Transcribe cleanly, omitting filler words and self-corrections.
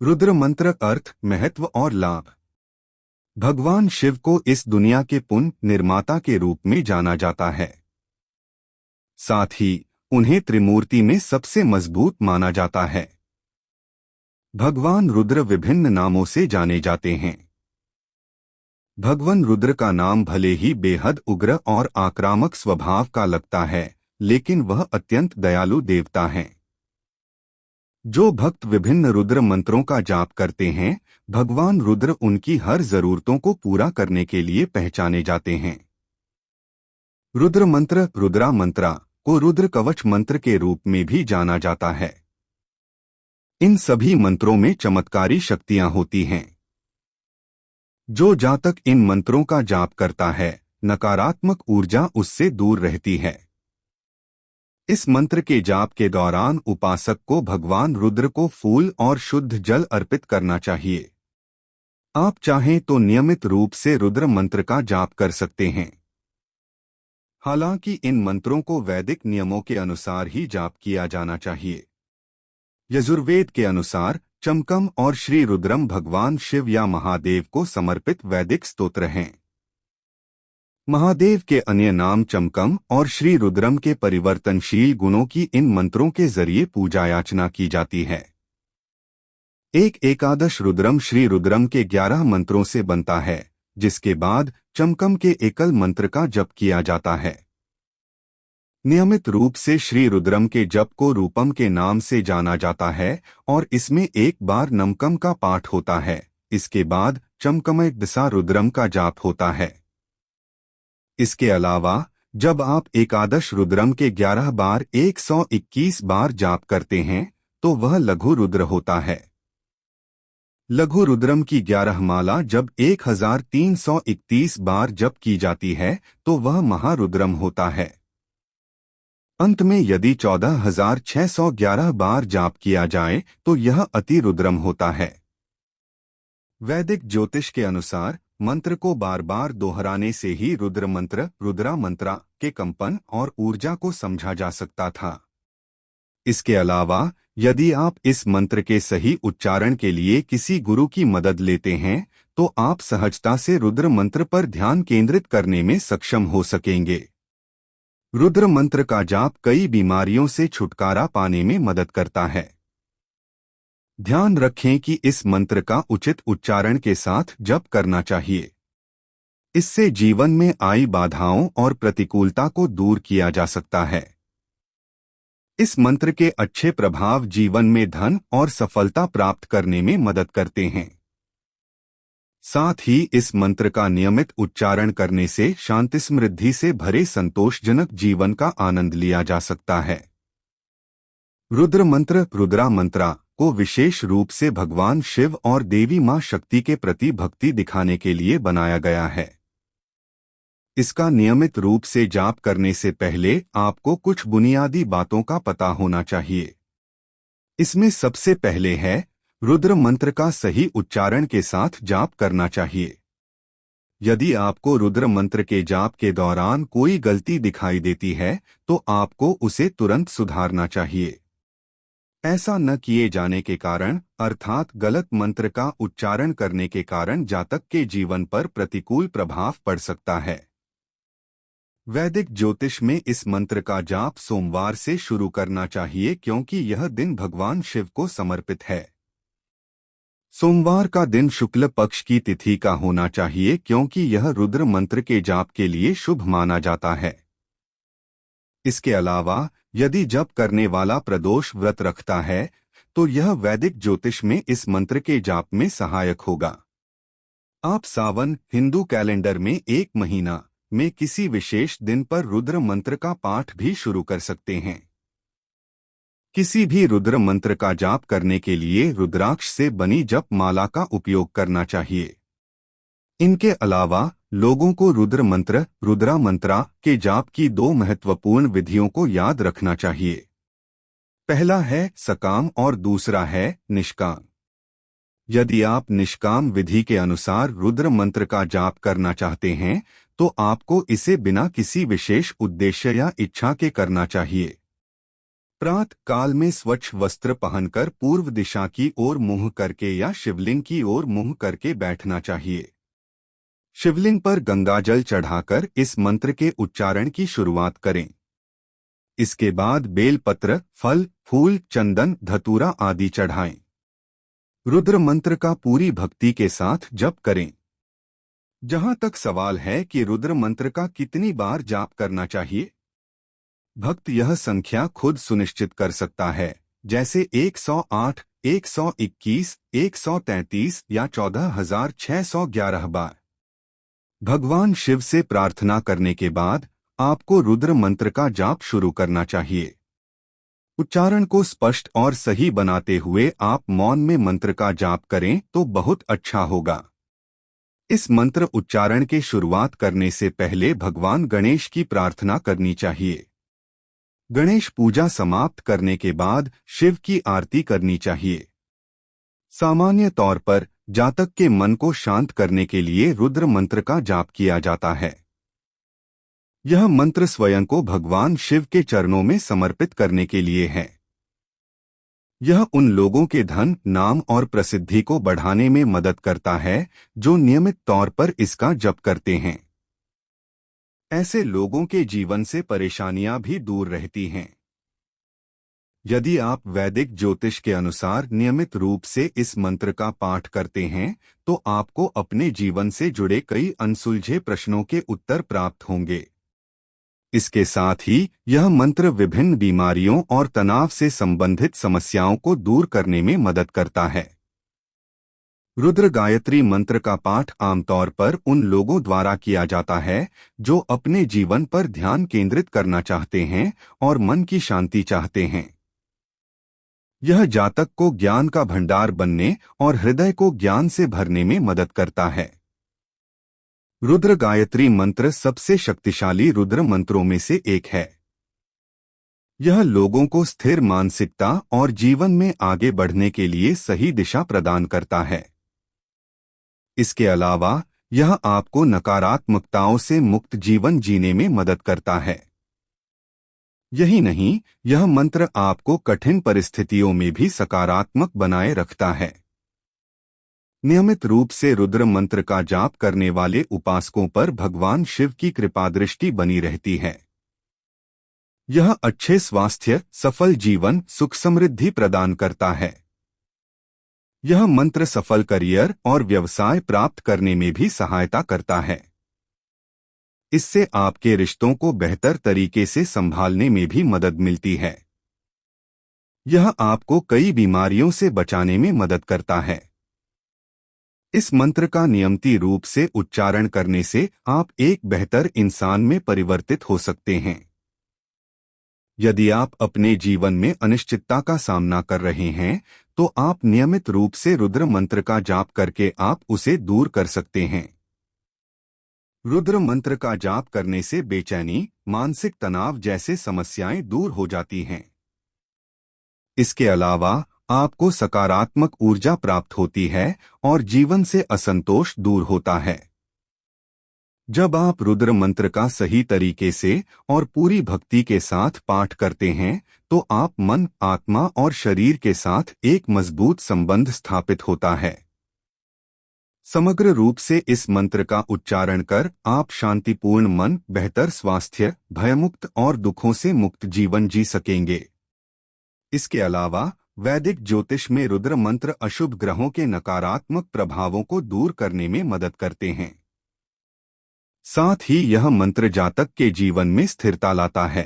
रुद्र मंत्र अर्थ, महत्व और लाभ। भगवान शिव को इस दुनिया के पुण्य निर्माता के रूप में जाना जाता है। साथ ही उन्हें त्रिमूर्ति में सबसे मजबूत माना जाता है। भगवान रुद्र विभिन्न नामों से जाने जाते हैं। भगवान रुद्र का नाम भले ही बेहद उग्र और आक्रामक स्वभाव का लगता है, लेकिन वह अत्यंत दयालु देवता हैं। जो भक्त विभिन्न रुद्र मंत्रों का जाप करते हैं, भगवान रुद्र उनकी हर जरूरतों को पूरा करने के लिए पहचाने जाते हैं। रुद्र मंत्र, रुद्रा मंत्रा को रुद्र कवच मंत्र के रूप में भी जाना जाता है। इन सभी मंत्रों में चमत्कारी शक्तियां होती हैं। जो जातक इन मंत्रों का जाप करता है, नकारात्मक ऊर्जा उससे दूर रहती है। इस मंत्र के जाप के दौरान उपासक को भगवान रुद्र को फूल और शुद्ध जल अर्पित करना चाहिए। आप चाहें तो नियमित रूप से रुद्र मंत्र का जाप कर सकते हैं। हालांकि इन मंत्रों को वैदिक नियमों के अनुसार ही जाप किया जाना चाहिए। यजुर्वेद के अनुसार चमकम और श्री रुद्रम भगवान शिव या महादेव को समर्पित वैदिक स्तोत्र हैं। महादेव के अन्य नाम चमकम और श्री रुद्रम के परिवर्तनशील गुणों की इन मंत्रों के जरिए पूजा याचना की जाती है। एक एकादश रुद्रम श्री रुद्रम के 11 मंत्रों से बनता है, जिसके बाद चमकम के एकल मंत्र का जप किया जाता है। नियमित रूप से श्री रुद्रम के जप को रूपम के नाम से जाना जाता है और इसमें एक बार नमकम का पाठ होता है। इसके बाद चमकमय दिशा रुद्रम का जाप होता है। इसके अलावा जब आप एकादश रुद्रम के 11 बार 121 बार जाप करते हैं, तो वह लघु रुद्र होता है। लघु रुद्रम की 11 माला जब 1331 बार जप की जाती है, तो वह महारुद्रम होता है। अंत में यदि 14,611 बार जाप किया जाए, तो यह अति रुद्रम होता है। वैदिक ज्योतिष के अनुसार मंत्र को बार बार दोहराने से ही रुद्र मंत्र, रुद्रा मंत्रा के कंपन और ऊर्जा को समझा जा सकता था। इसके अलावा यदि आप इस मंत्र के सही उच्चारण के लिए किसी गुरु की मदद लेते हैं, तो आप सहजता से रुद्र मंत्र पर ध्यान केंद्रित करने में सक्षम हो सकेंगे। रुद्र मंत्र का जाप कई बीमारियों से छुटकारा पाने में मदद करता है। ध्यान रखें कि इस मंत्र का उचित उच्चारण के साथ जप करना चाहिए। इससे जीवन में आई बाधाओं और प्रतिकूलता को दूर किया जा सकता है। इस मंत्र के अच्छे प्रभाव जीवन में धन और सफलता प्राप्त करने में मदद करते हैं। साथ ही इस मंत्र का नियमित उच्चारण करने से शांति समृद्धि से भरे संतोषजनक जीवन का आनंद लिया जा सकता है। रुद्र मंत्र, रुद्रा मंत्रा को विशेष रूप से भगवान शिव और देवी मां शक्ति के प्रति भक्ति दिखाने के लिए बनाया गया है। इसका नियमित रूप से जाप करने से पहले आपको कुछ बुनियादी बातों का पता होना चाहिए। इसमें सबसे पहले है, रुद्र मंत्र का सही उच्चारण के साथ जाप करना चाहिए। यदि आपको रुद्र मंत्र के जाप के दौरान कोई गलती दिखाई देती है, तो आपको उसे तुरंत सुधारना चाहिए। ऐसा न किए जाने के कारण, अर्थात गलत मंत्र का उच्चारण करने के कारण जातक के जीवन पर प्रतिकूल प्रभाव पड़ सकता है। वैदिक ज्योतिष में इस मंत्र का जाप सोमवार से शुरू करना चाहिए, क्योंकि यह दिन भगवान शिव को समर्पित है। सोमवार का दिन शुक्ल पक्ष की तिथि का होना चाहिए, क्योंकि यह रुद्र मंत्र के जाप के लिए शुभ माना जाता है। इसके अलावा यदि जप करने वाला प्रदोष व्रत रखता है, तो यह वैदिक ज्योतिष में इस मंत्र के जाप में सहायक होगा। आप सावन हिंदू कैलेंडर में 1 महीना में किसी विशेष दिन पर रुद्र मंत्र का पाठ भी शुरू कर सकते हैं। किसी भी रुद्र मंत्र का जाप करने के लिए रुद्राक्ष से बनी जप माला का उपयोग करना चाहिए। इनके अलावा लोगों को रुद्र मंत्र, रुद्रा मंत्रा के जाप की 2 महत्वपूर्ण विधियों को याद रखना चाहिए। पहला है सकाम और दूसरा है निष्काम। यदि आप निष्काम विधि के अनुसार रुद्र मंत्र का जाप करना चाहते हैं, तो आपको इसे बिना किसी विशेष उद्देश्य या इच्छा के करना चाहिए। प्रातः काल में स्वच्छ वस्त्र पहनकर पूर्व दिशा की ओर मुंह करके या शिवलिंग की ओर मुंह करके बैठना चाहिए। शिवलिंग पर गंगाजल चढ़ाकर इस मंत्र के उच्चारण की शुरुआत करें। इसके बाद बेलपत्र, फल, फूल, चंदन, धतूरा आदि चढ़ाएं। रुद्र मंत्र का पूरी भक्ति के साथ जप करें। जहां तक सवाल है कि रुद्र मंत्र का कितनी बार जाप करना चाहिए, भक्त यह संख्या खुद सुनिश्चित कर सकता है, जैसे 108, 121, 133 या 14,611 बार। भगवान शिव से प्रार्थना करने के बाद आपको रुद्र मंत्र का जाप शुरू करना चाहिए। उच्चारण को स्पष्ट और सही बनाते हुए आप मौन में मंत्र का जाप करें तो बहुत अच्छा होगा। इस मंत्र उच्चारण के शुरुआत करने से पहले भगवान गणेश की प्रार्थना करनी चाहिए। गणेश पूजा समाप्त करने के बाद शिव की आरती करनी चाहिए। सामान्य तौर पर जातक के मन को शांत करने के लिए रुद्र मंत्र का जाप किया जाता है। यह मंत्र स्वयं को भगवान शिव के चरणों में समर्पित करने के लिए है। यह उन लोगों के धन, नाम और प्रसिद्धि को बढ़ाने में मदद करता है जो नियमित तौर पर इसका जप करते हैं। ऐसे लोगों के जीवन से परेशानियां भी दूर रहती हैं। यदि आप वैदिक ज्योतिष के अनुसार नियमित रूप से इस मंत्र का पाठ करते हैं तो आपको अपने जीवन से जुड़े कई अनसुलझे प्रश्नों के उत्तर प्राप्त होंगे। इसके साथ ही यह मंत्र विभिन्न बीमारियों और तनाव से संबंधित समस्याओं को दूर करने में मदद करता है। रुद्र गायत्री मंत्र का पाठ आमतौर पर उन लोगों द्वारा किया जाता है जो अपने जीवन पर ध्यान केंद्रित करना चाहते हैं और मन की शांति चाहते हैं। यह जातक को ज्ञान का भंडार बनने और हृदय को ज्ञान से भरने में मदद करता है। रुद्र गायत्री मंत्र सबसे शक्तिशाली रुद्र मंत्रों में से एक है। यह लोगों को स्थिर मानसिकता और जीवन में आगे बढ़ने के लिए सही दिशा प्रदान करता है। इसके अलावा यह आपको नकारात्मकताओं से मुक्त जीवन जीने में मदद करता है। यही नहीं, यह मंत्र आपको कठिन परिस्थितियों में भी सकारात्मक बनाए रखता है। नियमित रूप से रुद्र मंत्र का जाप करने वाले उपासकों पर भगवान शिव की कृपा दृष्टि बनी रहती है। यह अच्छे स्वास्थ्य, सफल जीवन, सुख समृद्धि प्रदान करता है। यह मंत्र सफल करियर और व्यवसाय प्राप्त करने में भी सहायता करता है। इससे आपके रिश्तों को बेहतर तरीके से संभालने में भी मदद मिलती है। यह आपको कई बीमारियों से बचाने में मदद करता है। इस मंत्र का नियमित रूप से उच्चारण करने से आप एक बेहतर इंसान में परिवर्तित हो सकते हैं। यदि आप अपने जीवन में अनिश्चितता का सामना कर रहे हैं तो आप नियमित रूप से रुद्र मंत्र का जाप करके आप उसे दूर कर सकते हैं। रुद्र मंत्र का जाप करने से बेचैनी, मानसिक तनाव जैसे समस्याएं दूर हो जाती हैं। इसके अलावा आपको सकारात्मक ऊर्जा प्राप्त होती है और जीवन से असंतोष दूर होता है। जब आप रुद्र मंत्र का सही तरीके से और पूरी भक्ति के साथ पाठ करते हैं तो आप मन, आत्मा और शरीर के साथ एक मजबूत संबंध स्थापित होता है। समग्र रूप से इस मंत्र का उच्चारण कर आप शांतिपूर्ण मन, बेहतर स्वास्थ्य, भयमुक्त और दुखों से मुक्त जीवन जी सकेंगे। इसके अलावा वैदिक ज्योतिष में रुद्र मंत्र अशुभ ग्रहों के नकारात्मक प्रभावों को दूर करने में मदद करते हैं। साथ ही यह मंत्र जातक के जीवन में स्थिरता लाता है।